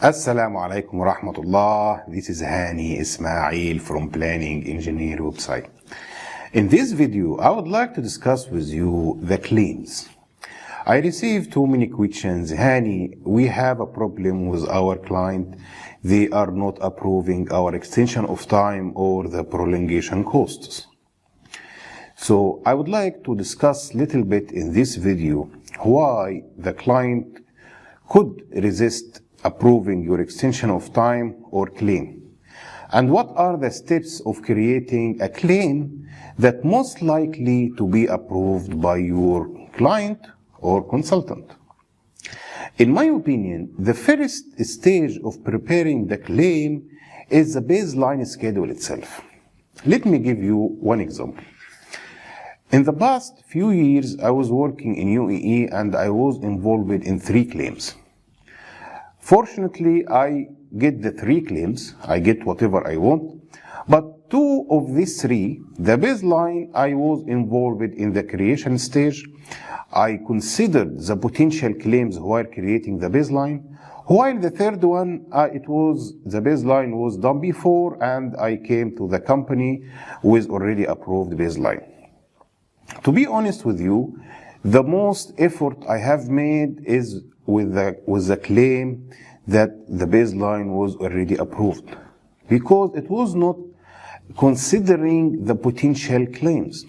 Assalamu alaikum wa rahmatullah. This is Hany Ismail from Planning Engineer website. In this video, I would like to discuss with you the claims. I received too many questions. Hany, we have a problem with our client. They are not approving our extension of time or the prolongation costs. So I would like to discuss a little bit in this video why the client could resist approving your extension of time or claim, and what are the steps of creating a claim that most likely to be approved by your client or consultant. In my opinion, the first stage of preparing the claim is the baseline schedule itself. Let me give you one example. In the past few years, I was working in UAE and I was involved in 3 claims. Fortunately, I get the 3 claims, I get whatever I want, but 2 of these 3, the baseline, I was involved in the creation stage. I considered the potential claims while creating the baseline, while the 3rd one, the baseline was done before and I came to the company with already approved baseline. To be honest with you, the most effort I have made is with the claim that the baseline was already approved, because it was not considering the potential claims.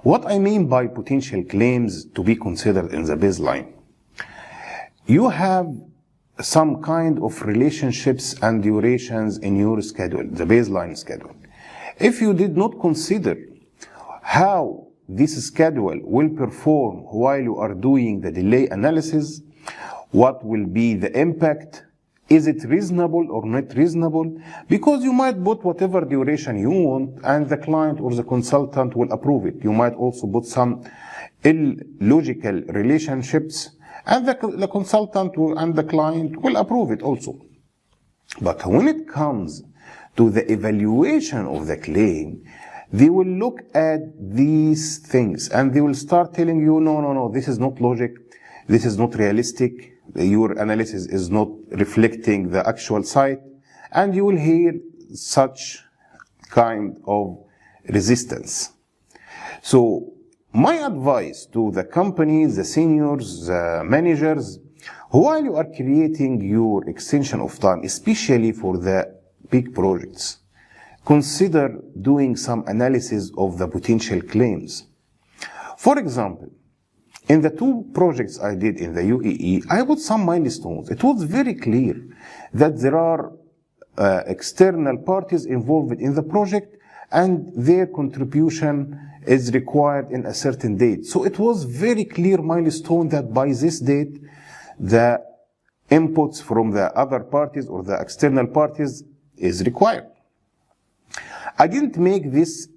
What I mean by potential claims to be considered in the baseline, you have some kind of relationships and durations in your schedule, the baseline schedule. If you did not consider how this schedule will perform while you are doing the delay analysis, what will be the impact? Is it reasonable or not reasonable? Because you might put whatever duration you want and the client or the consultant will approve it. You might also put some illogical relationships and the consultant and the client will approve it also. But when it comes to the evaluation of the claim, they will look at these things and they will start telling you, no, this is not logic, this is not realistic, your analysis is not reflecting the actual site, and you will hear such kind of resistance. So my advice to the companies, the seniors, the managers, while you are creating your extension of time, especially for the big projects, consider doing some analysis of the potential claims. For example, in the 2 projects I did in the UAE, I put some milestones. It was very clear that there are external parties involved in the project and their contribution is required in a certain date. So it was very clear milestone that by this date, the inputs from the other parties or the external parties is required. I didn't make this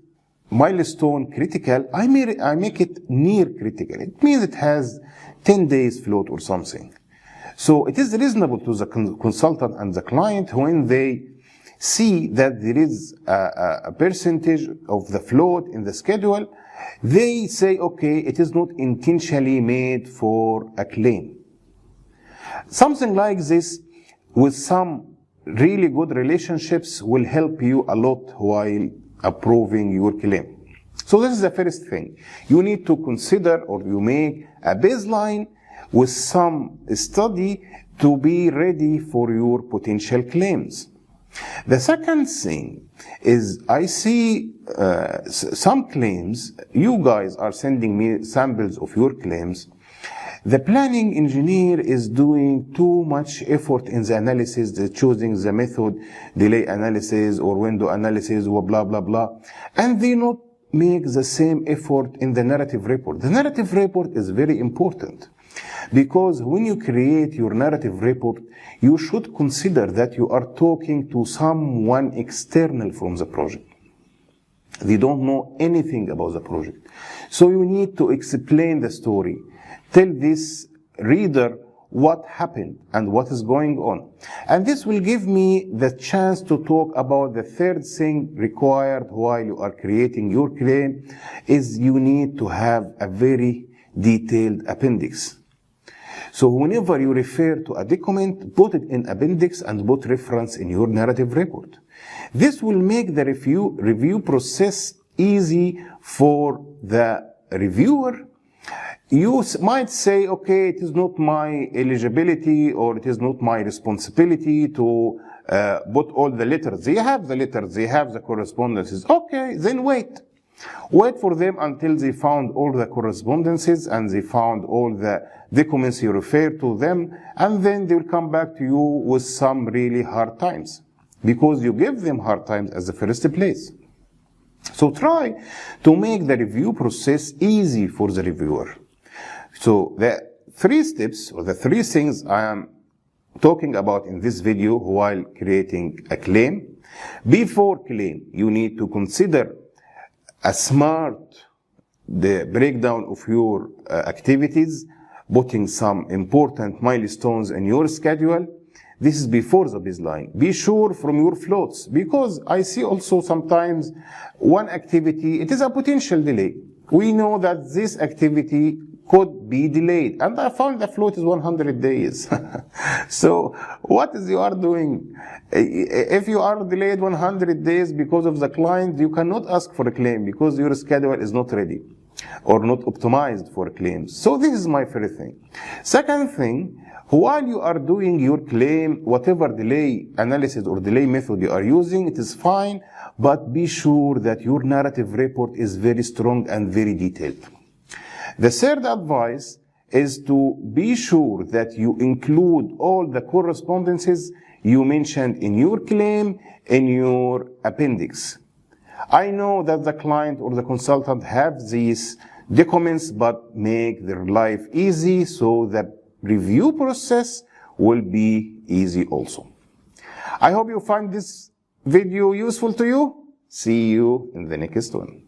milestone critical, I make it near critical. It means it has 10 days float or something. So it is reasonable to the consultant and the client when they see that there is a percentage of the float in the schedule, they say, okay, it is not intentionally made for a claim. Something like this with some really good relationships will help you a lot while approving your claim. So this is the first thing. You need to consider or you make a baseline with some study to be ready for your potential claims. The second thing is I see some claims, you guys are sending me samples of your claims. The planning engineer is doing too much effort in the analysis, choosing the method, delay analysis or window analysis or blah, blah, blah. And they not make the same effort in the narrative report. The narrative report is very important because when you create your narrative report, you should consider that you are talking to someone external from the project. They don't know anything about the project. So you need to explain the story. Tell this reader what happened and what is going on. And this will give me the chance to talk about the third thing required while you are creating your claim is you need to have a very detailed appendix. So whenever you refer to a document, put it in appendix and put reference in your narrative report. This will make the review process easy for the reviewer. You might say, okay, it is not my eligibility or it is not my responsibility to put all the letters. They have the letters, they have the correspondences. Okay, then wait. Wait for them until they found all the correspondences and they found all the documents you refer to them, and then they will come back to you with some really hard times because you give them hard times as the first place. So try to make the review process easy for the reviewer. So the 3 steps or the 3 things I am talking about in this video while creating a claim. Before claim, you need to consider a the breakdown of your activities, putting some important milestones in your schedule. This is before the baseline. Be sure from your floats, because I see also sometimes one activity, it is a potential delay. We know that this activity could be delayed, and I found the float is 100 days. So what is you are doing? If you are delayed 100 days because of the client, you cannot ask for a claim because your schedule is not ready or not optimized for claims. So this is my first thing. Second thing, while you are doing your claim, whatever delay analysis or delay method you are using, it is fine, but be sure that your narrative report is very strong and very detailed. The third advice is to be sure that you include all the correspondences you mentioned in your claim in your appendix. I know that the client or the consultant have these documents, but make their life easy so the review process will be easy also. I hope you find this video useful to you. See you in the next one.